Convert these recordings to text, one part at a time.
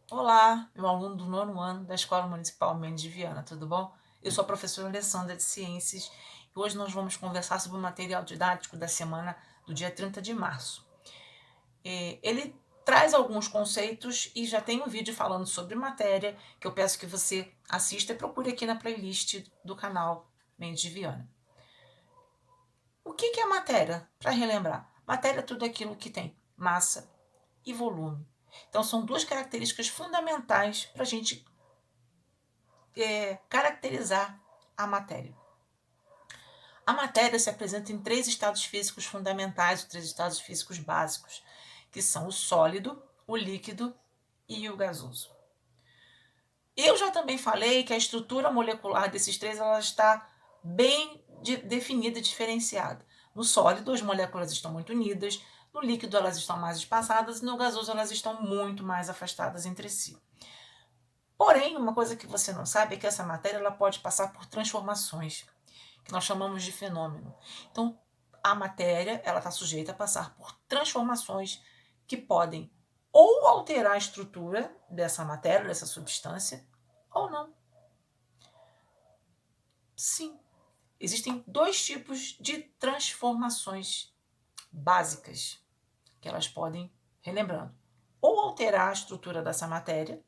Olá, meu aluno do nono ano da Escola Municipal Mendes de Viana, tudo bom? Eu sou a professora Alessandra de Ciências e hoje nós vamos conversar sobre o material didático da semana do dia 30 de março. Ele traz alguns conceitos e já tem um vídeo falando sobre matéria que eu peço que você assista e procure aqui na playlist do canal Mendes de Viana. O que é matéria? Para relembrar, matéria é tudo aquilo que tem massa e volume. Então, são duas características fundamentais para a gente caracterizar a matéria. A matéria se apresenta em três estados físicos fundamentais, os três estados físicos básicos, que são o sólido, o líquido e o gasoso. Eu já também falei que a estrutura molecular desses três ela está bem definida e diferenciada. No sólido, as moléculas estão muito unidas, no líquido, elas estão mais espaçadas, e no gasoso, elas estão muito mais afastadas entre si. Porém, uma coisa que você não sabe é que essa matéria ela pode passar por transformações, que nós chamamos de fenômeno. Então, a matéria ela está sujeita a passar por transformações que podem ou alterar a estrutura dessa matéria, dessa substância, ou não. Sim, existem dois tipos de transformações básicas que elas podem, relembrando, ou alterar a estrutura dessa matéria,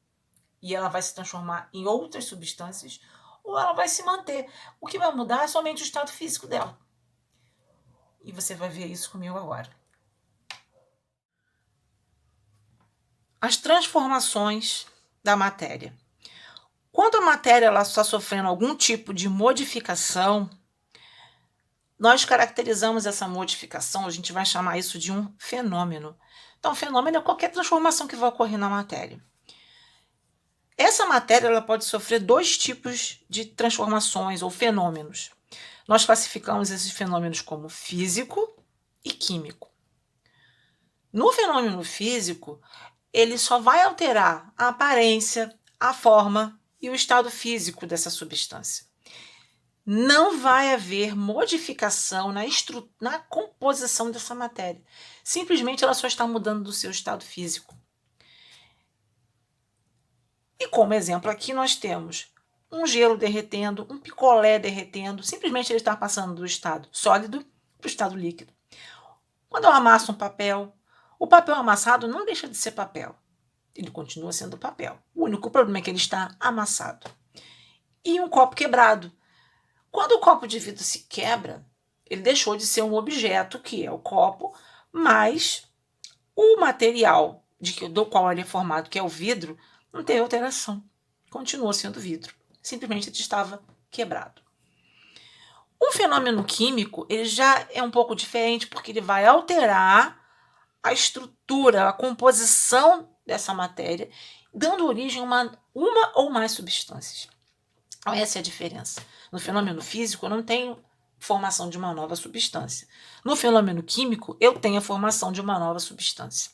e ela vai se transformar em outras substâncias, ou ela vai se manter. O que vai mudar é somente o estado físico dela. E você vai ver isso comigo agora. As transformações da matéria. Quando a matéria ela está sofrendo algum tipo de modificação, nós caracterizamos essa modificação, a gente vai chamar isso de um fenômeno. Então, fenômeno é qualquer transformação que vai ocorrer na matéria. Essa matéria ela pode sofrer dois tipos de transformações ou fenômenos. Nós classificamos esses fenômenos como físico e químico. No fenômeno físico, ele só vai alterar a aparência, a forma e o estado físico dessa substância. Não vai haver modificação na composição dessa matéria. Simplesmente ela só está mudando do seu estado físico. E como exemplo aqui nós temos um gelo derretendo, um picolé derretendo, simplesmente ele está passando do estado sólido para o estado líquido. Quando eu amasso um papel, o papel amassado não deixa de ser papel. Ele continua sendo papel. O único problema é que ele está amassado. E um copo quebrado. Quando o copo de vidro se quebra, ele deixou de ser um objeto, que é o copo, mas o material do qual ele é formado, que é o vidro, não teve alteração. Continuou sendo vidro. Simplesmente ele estava quebrado. Um fenômeno químico, ele já é um pouco diferente, porque ele vai alterar a estrutura, a composição dessa matéria, dando origem a uma ou mais substâncias. Então, essa é a diferença. No fenômeno físico, eu não tenho formação de uma nova substância. No fenômeno químico, eu tenho a formação de uma nova substância.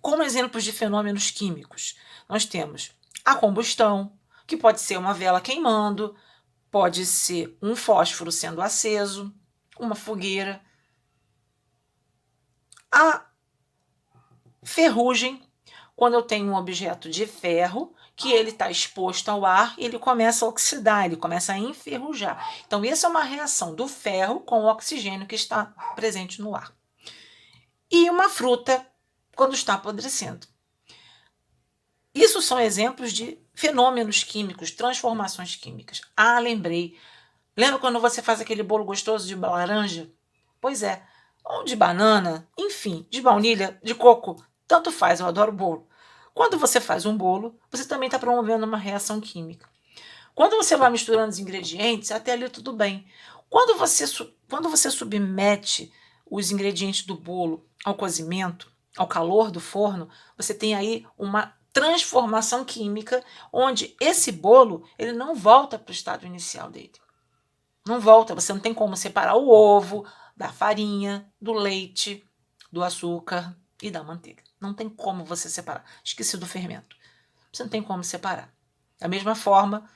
Como exemplos de fenômenos químicos, nós temos a combustão, que pode ser uma vela queimando, pode ser um fósforo sendo aceso, uma fogueira. A ferrugem, quando eu tenho um objeto de ferro, que ele está exposto ao ar, ele começa a oxidar, ele começa a enferrujar. Então, essa é uma reação do ferro com o oxigênio que está presente no ar. E uma fruta, quando está apodrecendo. Isso são exemplos de fenômenos químicos, transformações químicas. Ah, lembrei. Lembra quando você faz aquele bolo gostoso de laranja? Pois é. Ou de banana, enfim, de baunilha, de coco. Tanto faz, eu adoro bolo. Quando você faz um bolo, você também está promovendo uma reação química. Quando você vai misturando os ingredientes, até ali tudo bem. Quando você submete os ingredientes do bolo ao cozimento, ao calor do forno, você tem aí uma transformação química, onde esse bolo ele não volta para o estado inicial dele. Não volta, você não tem como separar o ovo da farinha, do leite, do açúcar e da manteiga. Não tem como você separar. Esqueci do fermento. Você não tem como separar. Da mesma forma,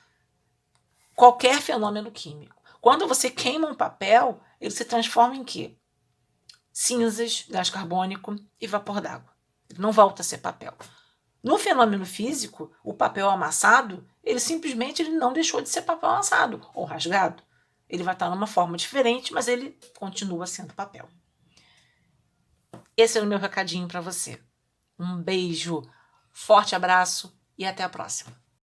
qualquer fenômeno químico. Quando você queima um papel, ele se transforma em quê? Cinzas, gás carbônico e vapor d'água. Ele não volta a ser papel. No fenômeno físico, o papel amassado, ele simplesmente não deixou de ser papel amassado ou rasgado. Ele vai estar numa forma diferente, mas ele continua sendo papel. Esse é o meu recadinho para você. Um beijo, forte abraço e até a próxima.